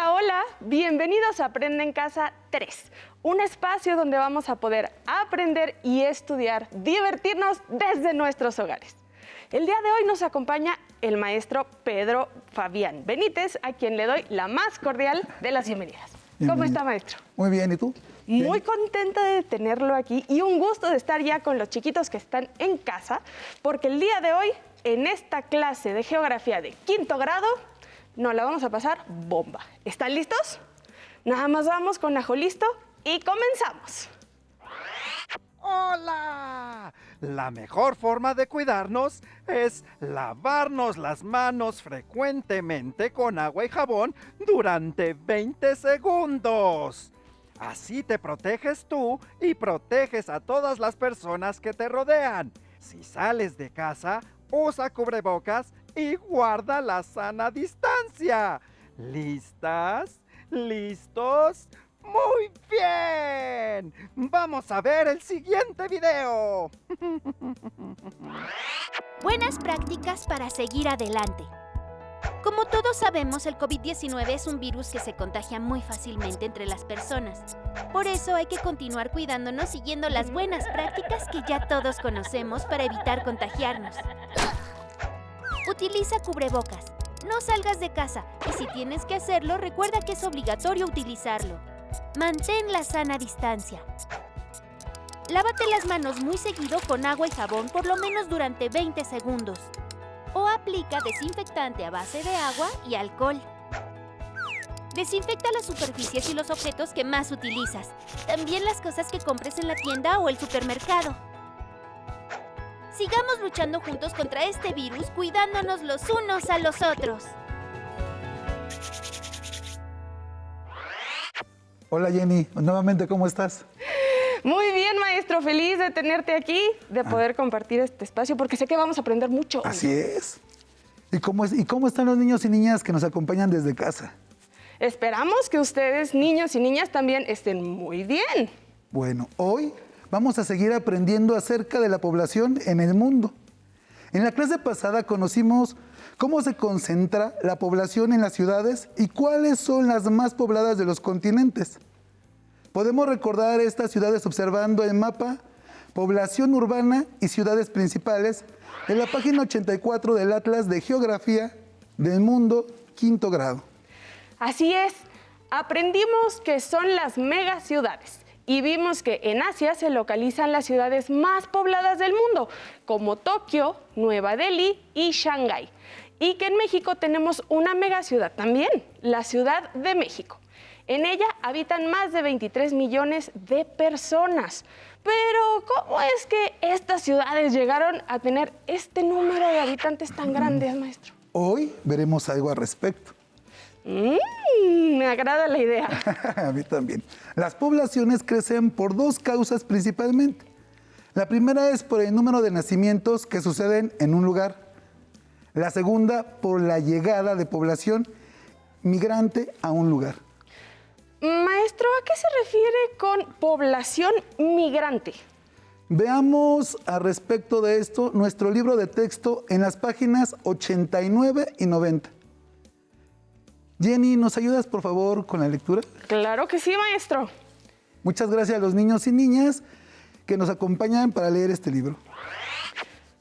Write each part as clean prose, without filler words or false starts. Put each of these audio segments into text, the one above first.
Hola, hola, bienvenidos a Aprende en Casa 3, un espacio donde vamos a poder aprender y estudiar, divertirnos desde nuestros hogares. El día de hoy nos acompaña el maestro Pedro Fabián Benítez, a quien le doy la más cordial de las bienvenidas. ¿Cómo está, maestro? Muy bien, ¿y tú? Muy contenta de tenerlo aquí y un gusto de estar ya con los chiquitos que están en casa, porque el día de hoy, en esta clase de geografía de quinto grado, nos la vamos a pasar bomba. ¿Están listos? Nada más vamos con ajo listo y comenzamos. ¡Hola! La mejor forma de cuidarnos es lavarnos las manos frecuentemente con agua y jabón durante 20 segundos. Así te proteges tú y proteges a todas las personas que te rodean. Si sales de casa, usa cubrebocas y guarda la sana distancia. ¿Listas? ¿Listos? ¡Muy bien! ¡Vamos a ver el siguiente video! Buenas prácticas para seguir adelante. Como todos sabemos, el COVID-19 es un virus que se contagia muy fácilmente entre las personas. Por eso hay que continuar cuidándonos siguiendo las buenas prácticas que ya todos conocemos para evitar contagiarnos. Utiliza cubrebocas. No salgas de casa y si tienes que hacerlo, recuerda que es obligatorio utilizarlo. Mantén la sana distancia. Lávate las manos muy seguido con agua y jabón por lo menos durante 20 segundos. O aplica desinfectante a base de agua y alcohol. Desinfecta las superficies y los objetos que más utilizas. También las cosas que compres en la tienda o el supermercado. Sigamos luchando juntos contra este virus, cuidándonos los unos a los otros. Hola Jenny, nuevamente, ¿cómo estás? Muy bien, maestro, feliz de tenerte aquí, de poder compartir este espacio, porque sé que vamos a aprender mucho. Así es. ¿Y cómo están los niños y niñas que nos acompañan desde casa? Esperamos que ustedes, niños y niñas, también estén muy bien. Bueno, hoy vamos a seguir aprendiendo acerca de la población en el mundo. En la clase pasada conocimos cómo se concentra la población en las ciudades y cuáles son las más pobladas de los continentes. Podemos recordar estas ciudades observando el mapa Población Urbana y Ciudades Principales en la página 84 del Atlas de Geografía del Mundo, quinto grado. Así es, aprendimos que son las megaciudades y vimos que en Asia se localizan las ciudades más pobladas del mundo, como Tokio, Nueva Delhi y Shanghái. Y que en México tenemos una megaciudad también, la Ciudad de México. En ella habitan más de 23 millones de personas. Pero, ¿cómo es que estas ciudades llegaron a tener este número de habitantes tan grandes, maestro? Hoy veremos algo al respecto. Me agrada la idea. A mí también. Las poblaciones crecen por dos causas principalmente. La primera es por el número de nacimientos que suceden en un lugar. La segunda, por la llegada de población migrante a un lugar. Maestro, ¿a qué se refiere con población migrante? Veamos al respecto de esto nuestro libro de texto en las páginas 89 y 90. Jenny, ¿nos ayudas por favor con la lectura? Claro que sí, maestro. Muchas gracias a los niños y niñas que nos acompañan para leer este libro.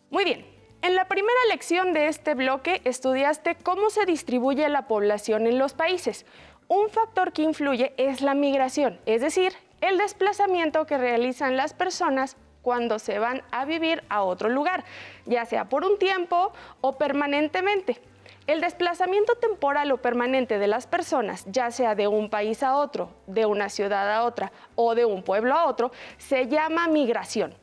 Muy bien. En la primera lección de este bloque estudiaste cómo se distribuye la población en los países. Un factor que influye es la migración, es decir, el desplazamiento que realizan las personas cuando se van a vivir a otro lugar, ya sea por un tiempo o permanentemente. El desplazamiento temporal o permanente de las personas, ya sea de un país a otro, de una ciudad a otra o de un pueblo a otro, se llama migración.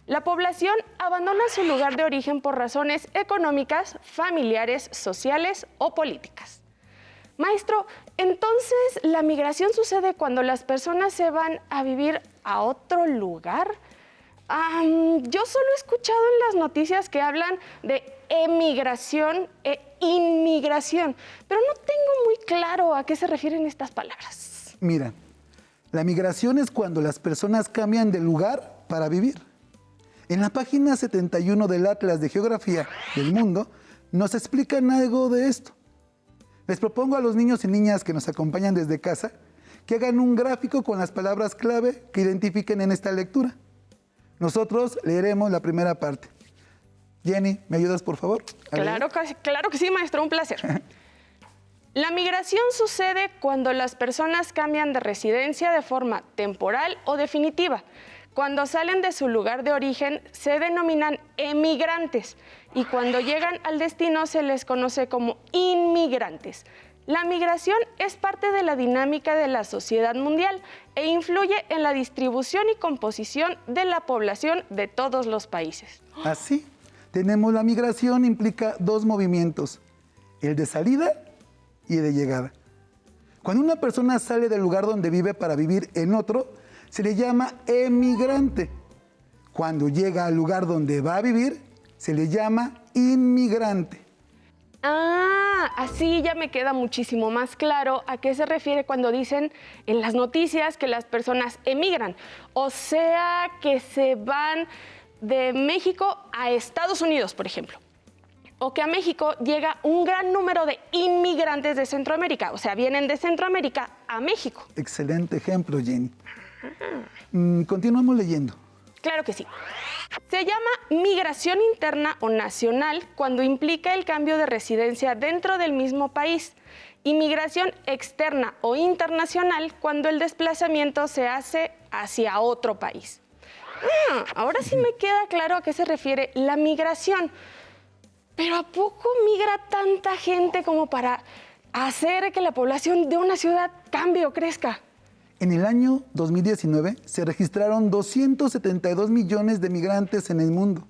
La población abandona su lugar de origen por razones económicas, familiares, sociales o políticas. Maestro, entonces, ¿la migración sucede cuando las personas se van a vivir a otro lugar? Yo solo he escuchado en las noticias que hablan de emigración e inmigración, pero no tengo muy claro a qué se refieren estas palabras. Mira, la migración es cuando las personas cambian de lugar para vivir. En la página 71 del Atlas de Geografía del Mundo nos explican algo de esto. Les propongo a los niños y niñas que nos acompañan desde casa que hagan un gráfico con las palabras clave que identifiquen en esta lectura. Nosotros leeremos la primera parte. Jenny, ¿me ayudas, por favor? Claro que sí, maestro, un placer. La migración sucede cuando las personas cambian de residencia de forma temporal o definitiva. Cuando salen de su lugar de origen se denominan emigrantes y cuando llegan al destino se les conoce como inmigrantes. La migración es parte de la dinámica de la sociedad mundial e influye en la distribución y composición de la población de todos los países. Así, tenemos la migración implica dos movimientos, el de salida y el de llegada. Cuando una persona sale del lugar donde vive para vivir en otro, se le llama emigrante. Cuando llega al lugar donde va a vivir, se le llama inmigrante. Ah, así ya me queda muchísimo más claro a qué se refiere cuando dicen en las noticias que las personas emigran. O sea, que se van de México a Estados Unidos, por ejemplo. O que a México llega un gran número de inmigrantes de Centroamérica. O sea, vienen de Centroamérica a México. Excelente ejemplo, Jenny. Continuamos leyendo. Claro que sí. Se llama migración interna o nacional cuando implica el cambio de residencia dentro del mismo país. Y migración externa o internacional cuando el desplazamiento se hace hacia otro país. Ahora sí me queda claro a qué se refiere la migración. Pero ¿a poco migra tanta gente como para hacer que la población de una ciudad cambie o crezca? En el año 2019 se registraron 272 millones de migrantes en el mundo.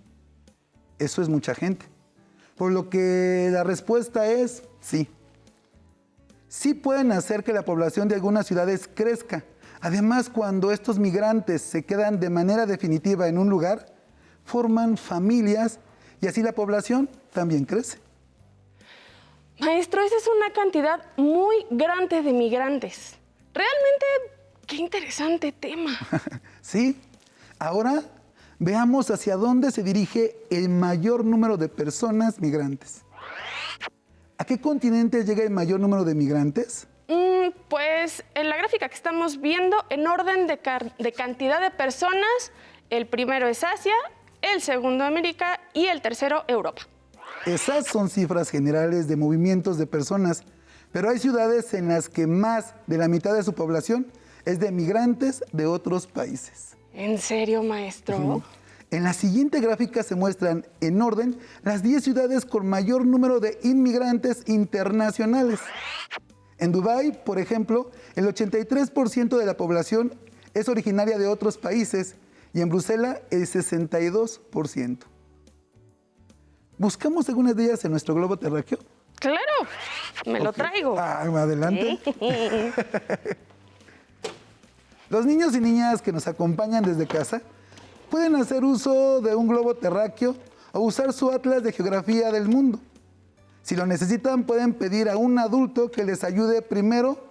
Eso es mucha gente. Por lo que la respuesta es sí. Sí pueden hacer que la población de algunas ciudades crezca. Además, cuando estos migrantes se quedan de manera definitiva en un lugar, forman familias y así la población también crece. Maestro, esa es una cantidad muy grande de migrantes. Realmente, qué interesante tema. Sí, ahora veamos hacia dónde se dirige el mayor número de personas migrantes. ¿A qué continente llega el mayor número de migrantes? Pues en la gráfica que estamos viendo, en orden de cantidad de personas, el primero es Asia, el segundo América y el tercero Europa. Esas son cifras generales de movimientos de personas, pero hay ciudades en las que más de la mitad de su población es de migrantes de otros países. ¿En serio, maestro? En la siguiente gráfica se muestran en orden las 10 ciudades con mayor número de inmigrantes internacionales. En Dubái, por ejemplo, el 83% de la población es originaria de otros países y en Bruselas el 62%. ¿Buscamos algunas de ellas en nuestro globo terráqueo? Claro, me lo traigo. Adelante. Los niños y niñas que nos acompañan desde casa pueden hacer uso de un globo terráqueo o usar su atlas de geografía del mundo. Si lo necesitan, pueden pedir a un adulto que les ayude primero.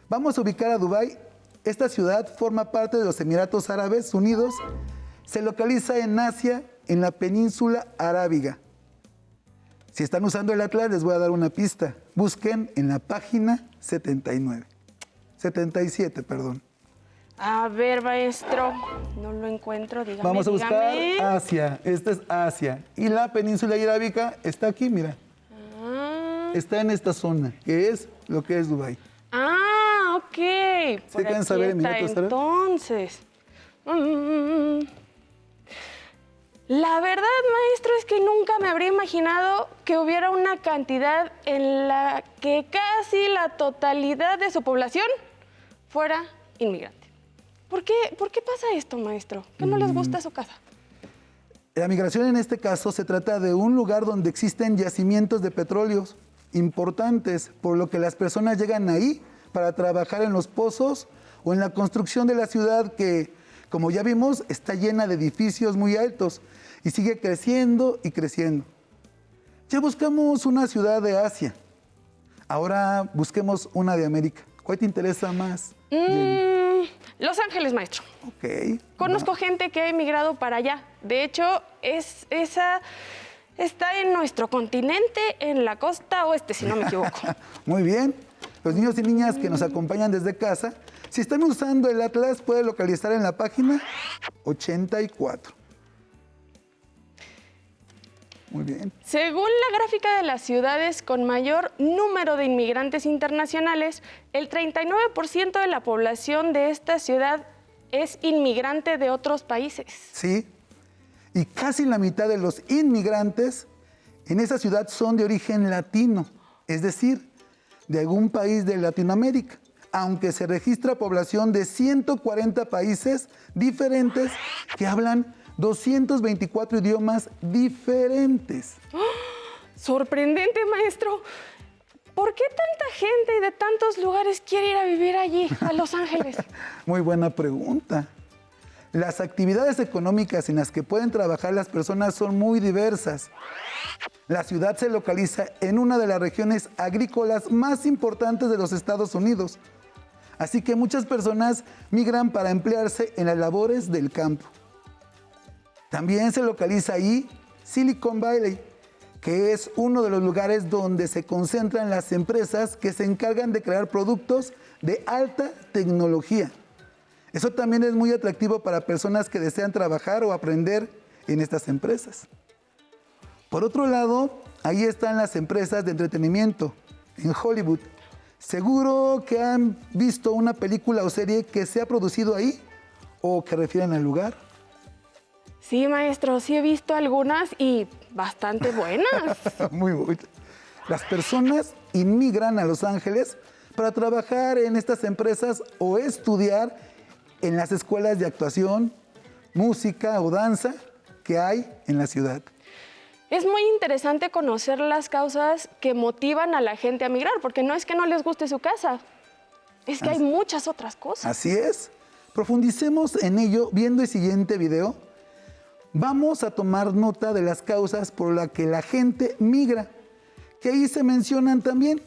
Vamos a ubicar a Dubái. Esta ciudad forma parte de los Emiratos Árabes Unidos. Se localiza en Asia, en la península arábiga. Si están usando el atlas, les voy a dar una pista. Busquen en la página 77, perdón. A ver, maestro, no lo encuentro, dígame. Vamos a buscar dígame. Asia. Esta es Asia. Y la península arábiga está aquí, mira. Está en esta zona, que es lo que es Dubái. Ah, ok. ¿Se alcanza a ver Emiratos Árabes? Entonces. La verdad, maestro, es que nunca me habría imaginado que hubiera una cantidad en la que casi la totalidad de su población fuera inmigrante. ¿Por qué pasa esto, maestro? ¿Qué no les gusta su casa? La migración en este caso se trata de un lugar donde existen yacimientos de petróleos importantes, por lo que las personas llegan ahí para trabajar en los pozos o en la construcción de la ciudad que, como ya vimos, está llena de edificios muy altos y sigue creciendo y creciendo. Ya buscamos una ciudad de Asia, ahora busquemos una de América. ¿Cuál te interesa más? Los Ángeles, maestro. Ok. Conozco gente que ha emigrado para allá. De hecho, esa está en nuestro continente, en la costa oeste, si no me equivoco. Muy bien. Los niños y niñas que nos acompañan desde casa, si están usando el atlas, puede localizar en la página 84. Muy bien. Según la gráfica de las ciudades con mayor número de inmigrantes internacionales, el 39% de la población de esta ciudad es inmigrante de otros países. Sí, y casi la mitad de los inmigrantes en esa ciudad son de origen latino, es decir, de algún país de Latinoamérica, aunque se registra población de 140 países diferentes que hablan 224 idiomas diferentes. Sorprendente, maestro. ¿Por qué tanta gente y de tantos lugares quiere ir a vivir allí, a Los Ángeles? Muy buena pregunta. Las actividades económicas en las que pueden trabajar las personas son muy diversas. La ciudad se localiza en una de las regiones agrícolas más importantes de los Estados Unidos. Así que muchas personas migran para emplearse en las labores del campo. También se localiza ahí Silicon Valley, que es uno de los lugares donde se concentran las empresas que se encargan de crear productos de alta tecnología. Eso también es muy atractivo para personas que desean trabajar o aprender en estas empresas. Por otro lado, ahí están las empresas de entretenimiento en Hollywood. Seguro que han visto una película o serie que se ha producido ahí o que refieren al lugar. Sí, maestro, sí he visto algunas y bastante buenas. Muy bueno. Las personas inmigran a Los Ángeles para trabajar en estas empresas o estudiar en las escuelas de actuación, música o danza que hay en la ciudad. Es muy interesante conocer las causas que motivan a la gente a migrar, porque no es que no les guste su casa, es que hay muchas otras cosas. Así es. Profundicemos en ello viendo el siguiente video. Vamos a tomar nota de las causas por las que la gente migra, que ahí se mencionan también.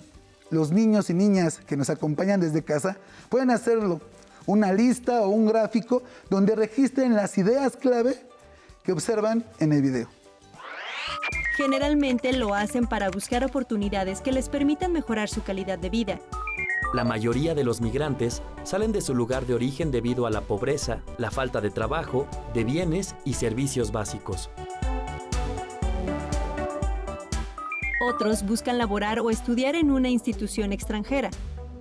Los niños y niñas que nos acompañan desde casa pueden hacerlo. Una lista o un gráfico donde registren las ideas clave que observan en el video. Generalmente lo hacen para buscar oportunidades que les permitan mejorar su calidad de vida. La mayoría de los migrantes salen de su lugar de origen debido a la pobreza, la falta de trabajo, de bienes y servicios básicos. Otros buscan laborar o estudiar en una institución extranjera.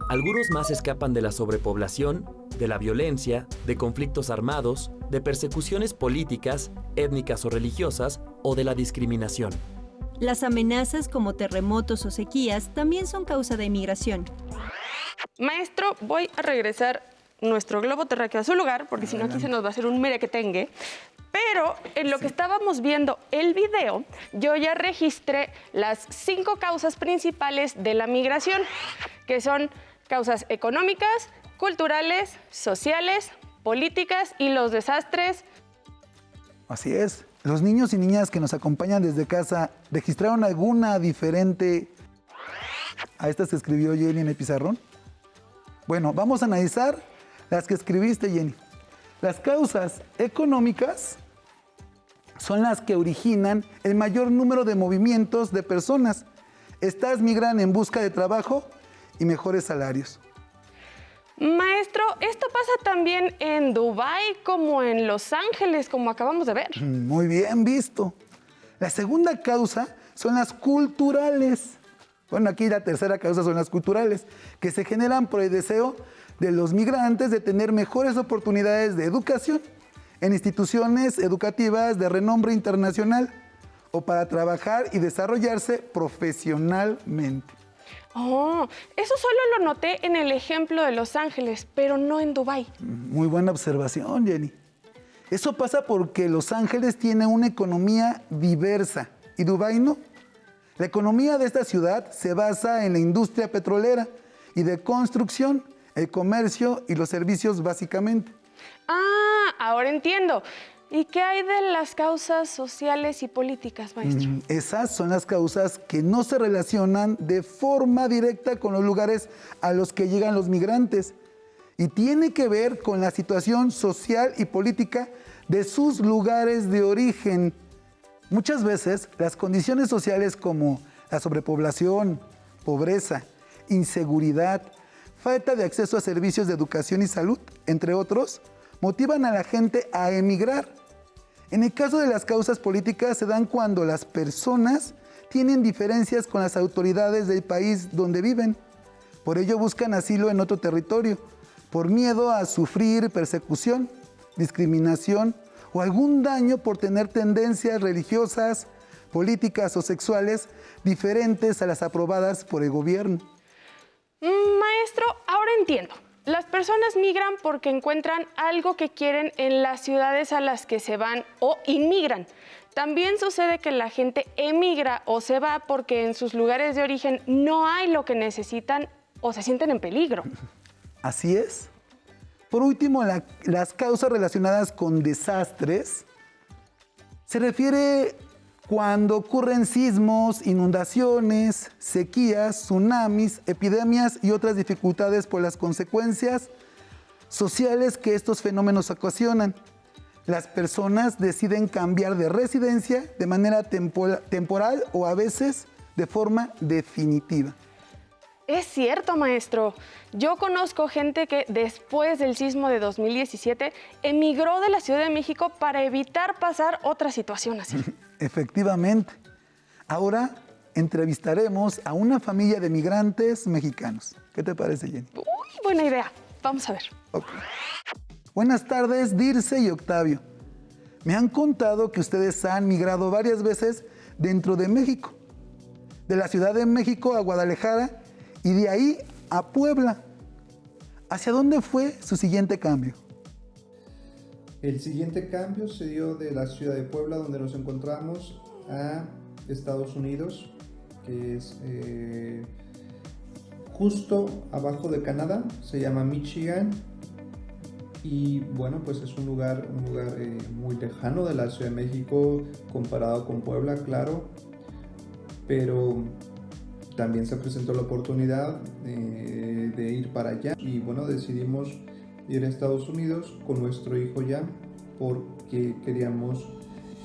Algunos más escapan de la sobrepoblación, de la violencia, de conflictos armados, de persecuciones políticas, étnicas o religiosas o de la discriminación. Las amenazas como terremotos o sequías también son causa de migración. Maestro, voy a regresar nuestro globo terráqueo a su lugar, porque si no aquí se nos va a hacer un merequetengue. Pero en lo que estábamos viendo el video, yo ya registré las 5 causas principales de la migración, que son causas económicas, culturales, sociales, políticas y los desastres. Así es. Los niños y niñas que nos acompañan desde casa, ¿registraron alguna diferente a estas que escribió Jenny en el pizarrón? Bueno, vamos a analizar las que escribiste, Jenny. Las causas económicas son las que originan el mayor número de movimientos de personas. Estas migran en busca de trabajo y mejores salarios. Maestro, esto pasa también en Dubái como en Los Ángeles, como acabamos de ver. Muy bien visto. La segunda causa son las culturales. Bueno, aquí la tercera causa son las culturales, que se generan por el deseo de los migrantes de tener mejores oportunidades de educación en instituciones educativas de renombre internacional o para trabajar y desarrollarse profesionalmente. Oh, eso solo lo noté en el ejemplo de Los Ángeles, pero no en Dubái. Muy buena observación, Jenny. Eso pasa porque Los Ángeles tiene una economía diversa y Dubái no. La economía de esta ciudad se basa en la industria petrolera y de construcción, el comercio y los servicios básicamente. Ah, ahora entiendo. ¿Y qué hay de las causas sociales y políticas, maestro? Esas son las causas que no se relacionan de forma directa con los lugares a los que llegan los migrantes y tiene que ver con la situación social y política de sus lugares de origen. Muchas veces las condiciones sociales como la sobrepoblación, pobreza, inseguridad, falta de acceso a servicios de educación y salud, entre otros, motivan a la gente a emigrar. En el caso de las causas políticas se dan cuando las personas tienen diferencias con las autoridades del país donde viven. Por ello buscan asilo en otro territorio, por miedo a sufrir persecución, discriminación o algún daño por tener tendencias religiosas, políticas o sexuales diferentes a las aprobadas por el gobierno. Maestro, ahora entiendo. Las personas migran porque encuentran algo que quieren en las ciudades a las que se van o inmigran. También sucede que la gente emigra o se va porque en sus lugares de origen no hay lo que necesitan o se sienten en peligro. Así es. Por último, las causas relacionadas con desastres se refiere cuando ocurren sismos, inundaciones, sequías, tsunamis, epidemias y otras dificultades por las consecuencias sociales que estos fenómenos ocasionan. Las personas deciden cambiar de residencia de manera temporal o a veces de forma definitiva. Es cierto, maestro. Yo conozco gente que después del sismo de 2017 emigró de la Ciudad de México para evitar pasar otra situación así. Efectivamente. Ahora entrevistaremos a una familia de migrantes mexicanos. ¿Qué te parece, Jenny? Uy, buena idea. Vamos a ver. Okay. Buenas tardes, Dirce y Octavio. Me han contado que ustedes han migrado varias veces dentro de México. De la Ciudad de México a Guadalajara y de ahí a Puebla. ¿Hacia dónde fue su siguiente cambio? El siguiente cambio se dio de la ciudad de Puebla, donde nos encontramos, a Estados Unidos, que es justo abajo de Canadá, se llama Michigan. Y bueno, pues es un lugar muy lejano de la Ciudad de México comparado con Puebla, claro, pero también se presentó la oportunidad de ir para allá y bueno, decidimos ir a Estados Unidos con nuestro hijo ya porque queríamos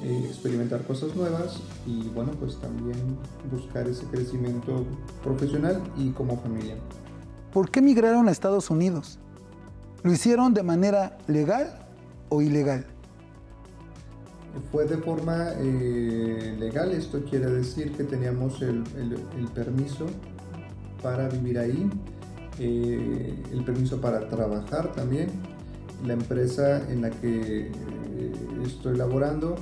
experimentar cosas nuevas y bueno, pues también buscar ese crecimiento profesional y como familia. ¿Por qué migraron a Estados Unidos? ¿Lo hicieron de manera legal o ilegal? Fue de forma legal, esto quiere decir que teníamos el permiso para vivir ahí, el permiso para trabajar también. La empresa en la que estoy laborando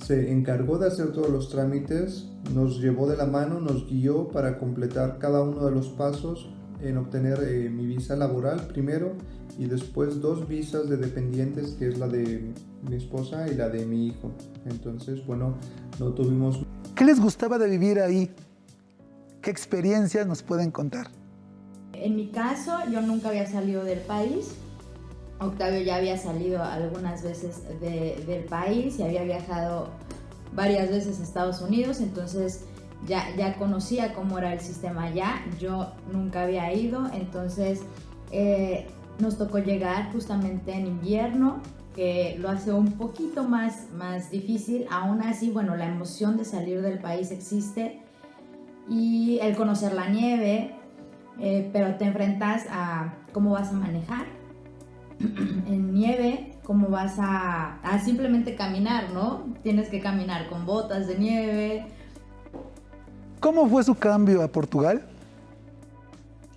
se encargó de hacer todos los trámites, nos llevó de la mano, nos guió para completar cada uno de los pasos en obtener mi visa laboral primero y después 2 visas de dependientes, que es la de mi esposa y la de mi hijo. Entonces, bueno, no tuvimos... ¿Qué les gustaba de vivir ahí? ¿Qué experiencias nos pueden contar? En mi caso, yo nunca había salido del país. Octavio ya había salido algunas veces del país y había viajado varias veces a Estados Unidos, entonces ya conocía cómo era el sistema allá. Yo nunca había ido, entonces nos tocó llegar justamente en invierno, que lo hace un poquito más difícil. Aún así, bueno, la emoción de salir del país existe y el conocer la nieve, pero te enfrentas a cómo vas a manejar en nieve, cómo vas a simplemente caminar, ¿no? Tienes que caminar con botas de nieve. ¿Cómo fue su cambio a Portugal?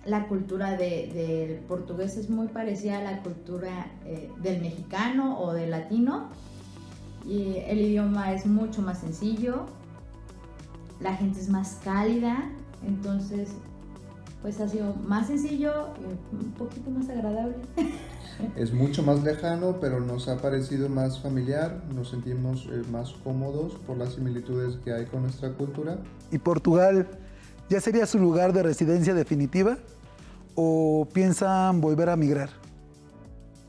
La cultura del portugués es muy parecida a la cultura del mexicano o del latino. Y el idioma es mucho más sencillo, la gente es más cálida, entonces pues ha sido más sencillo y un poquito más agradable. Es mucho más lejano, pero nos ha parecido más familiar, nos sentimos más cómodos por las similitudes que hay con nuestra cultura. ¿Y Portugal ya sería su lugar de residencia definitiva o piensan volver a migrar?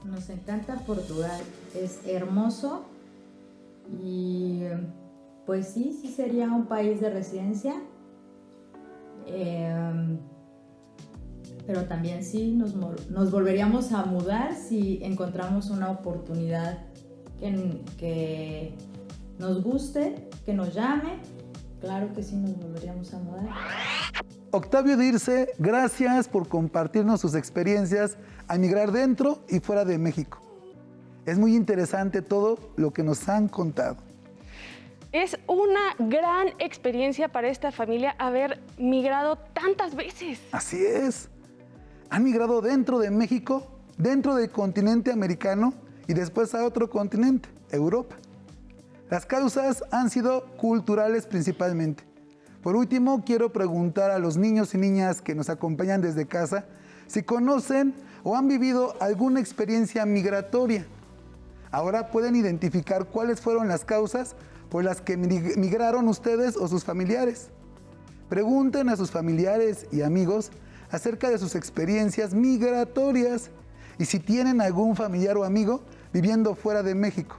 Nos encanta Portugal, es hermoso y pues sí sería un país de residencia. Pero también sí nos volveríamos a mudar si encontramos una oportunidad que nos guste, que nos llame. Claro que sí nos volveríamos a mudar. Octavio Dirce, gracias por compartirnos sus experiencias al migrar dentro y fuera de México. Es muy interesante todo lo que nos han contado. Es una gran experiencia para esta familia haber migrado tantas veces. Así es. Han migrado dentro de México, dentro del continente americano y después a otro continente, Europa. Las causas han sido culturales principalmente. Por último, quiero preguntar a los niños y niñas que nos acompañan desde casa si conocen o han vivido alguna experiencia migratoria. Ahora pueden identificar cuáles fueron las causas por las que migraron ustedes o sus familiares. Pregunten a sus familiares y amigos acerca de sus experiencias migratorias y si tienen algún familiar o amigo viviendo fuera de México.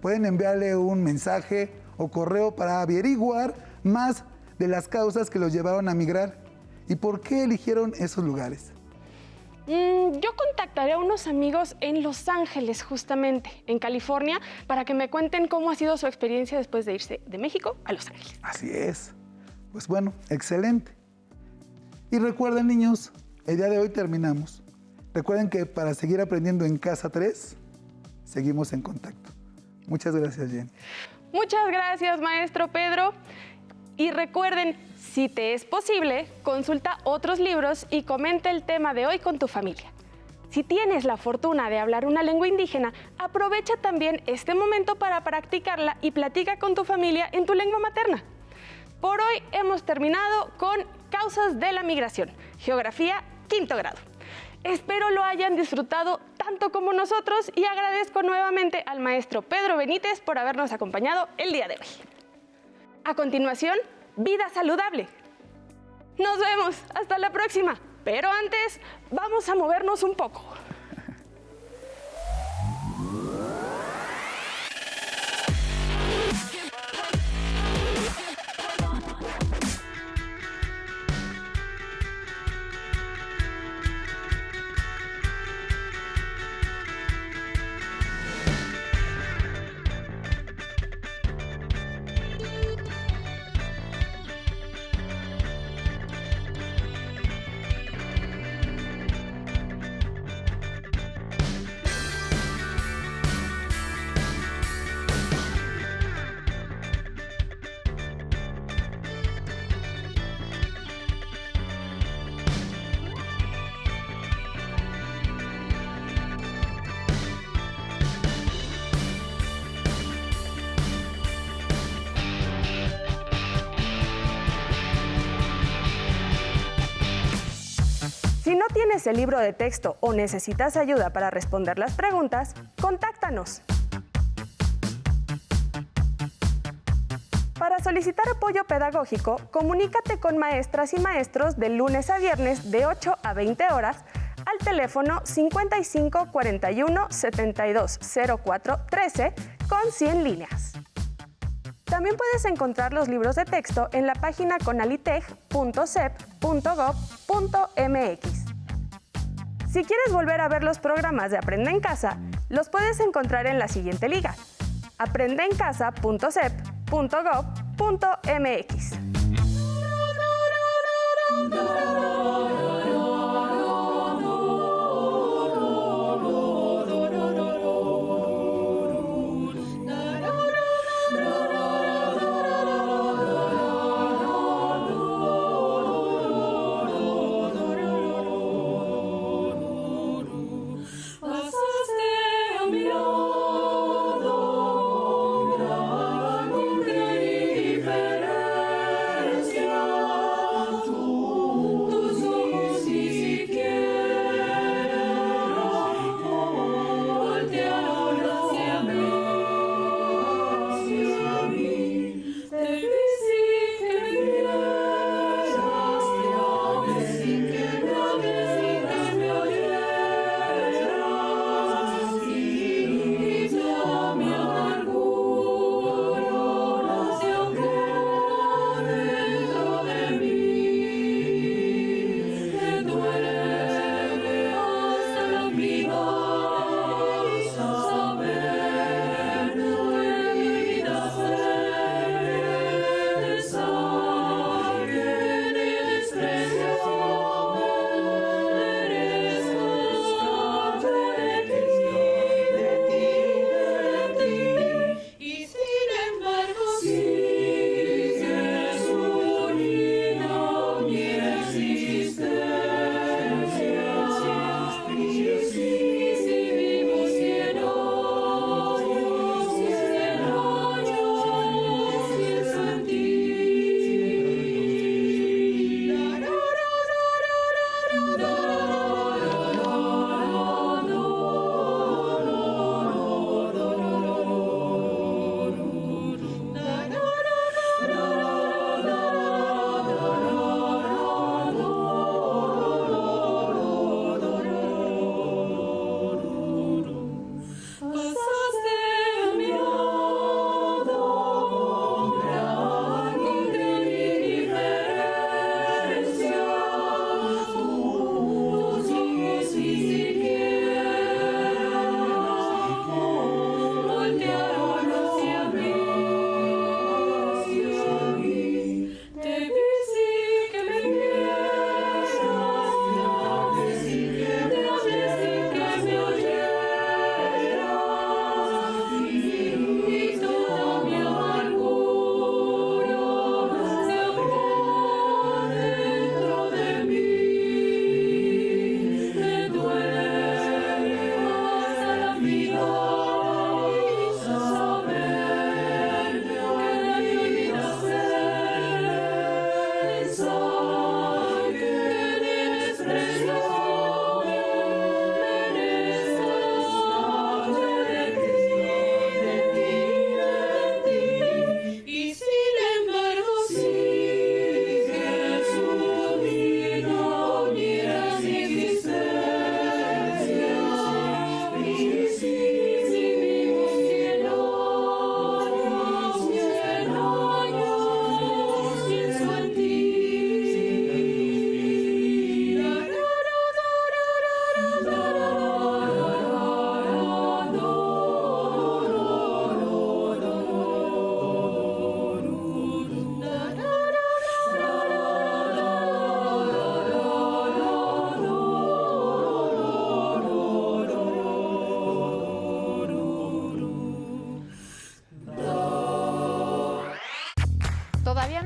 Pueden enviarle un mensaje o correo para averiguar más de las causas que los llevaron a migrar y por qué eligieron esos lugares. Yo contactaré a unos amigos en Los Ángeles, justamente, en California, para que me cuenten cómo ha sido su experiencia después de irse de México a Los Ángeles. Así es. Pues bueno, excelente. Y recuerden, niños, el día de hoy terminamos. Recuerden que para seguir aprendiendo en Casa 3, seguimos en contacto. Muchas gracias, Jenny. Muchas gracias, maestro Pedro. Y recuerden, si te es posible, consulta otros libros y comenta el tema de hoy con tu familia. Si tienes la fortuna de hablar una lengua indígena, aprovecha también este momento para practicarla y platica con tu familia en tu lengua materna. Por hoy hemos terminado con Causas de la Migración, Geografía, 5º grado. Espero lo hayan disfrutado tanto como nosotros y agradezco nuevamente al maestro Pedro Benítez por habernos acompañado el día de hoy. A continuación, Vida Saludable. Nos vemos, hasta la próxima. Pero antes, vamos a movernos un poco. Si no tienes el libro de texto o necesitas ayuda para responder las preguntas, contáctanos. Para solicitar apoyo pedagógico, comunícate con maestras y maestros de lunes a viernes de 8 a 20 horas al teléfono 55 41 72 04 13 con 100 líneas. También puedes encontrar los libros de texto en la página conaliteg.cep.gov.mx. Si quieres volver a ver los programas de Aprende en Casa, los puedes encontrar en la siguiente liga: aprendeencasa.cep.gov.mx.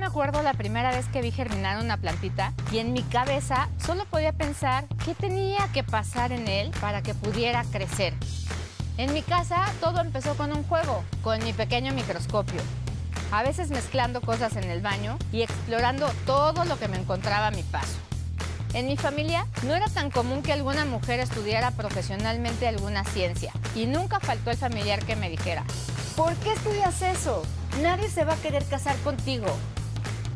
acuerdo la primera vez que vi germinar una plantita y en mi cabeza solo podía pensar qué tenía que pasar en él para que pudiera crecer. En mi casa todo empezó con un juego, con mi pequeño microscopio. A veces mezclando cosas en el baño y explorando todo lo que me encontraba a mi paso. En mi familia no era tan común que alguna mujer estudiara profesionalmente alguna ciencia y nunca faltó el familiar que me dijera: ¿por qué estudias eso? Nadie se va a querer casar contigo.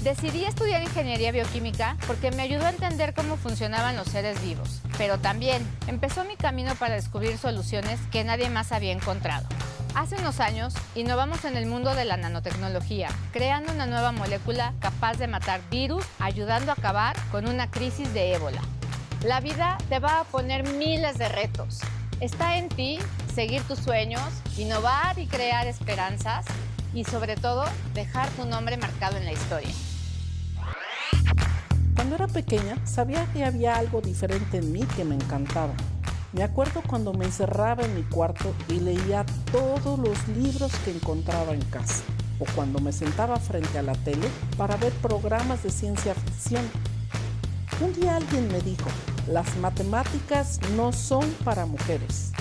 Decidí estudiar ingeniería bioquímica porque me ayudó a entender cómo funcionaban los seres vivos, pero también empezó mi camino para descubrir soluciones que nadie más había encontrado. Hace unos años, innovamos en el mundo de la nanotecnología, creando una nueva molécula capaz de matar virus, ayudando a acabar con una crisis de ébola. La vida te va a poner miles de retos. Está en ti seguir tus sueños, innovar y crear esperanzas y, sobre todo, dejar tu nombre marcado en la historia. Cuando era pequeña, sabía que había algo diferente en mí que me encantaba. Me acuerdo cuando me encerraba en mi cuarto y leía todos los libros que encontraba en casa, o cuando me sentaba frente a la tele para ver programas de ciencia ficción. Un día alguien me dijo: las matemáticas no son para mujeres.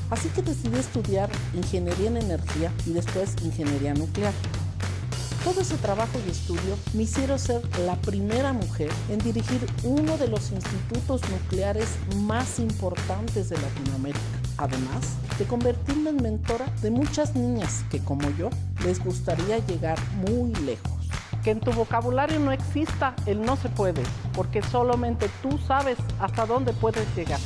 Así que decidí estudiar ingeniería en energía y después ingeniería nuclear. Todo ese trabajo y estudio me hicieron ser la primera mujer en dirigir uno de los institutos nucleares más importantes de Latinoamérica. Además de convertirme en mentora de muchas niñas que, como yo, les gustaría llegar muy lejos. Que en tu vocabulario no exista el no se puede, porque solamente tú sabes hasta dónde puedes llegar.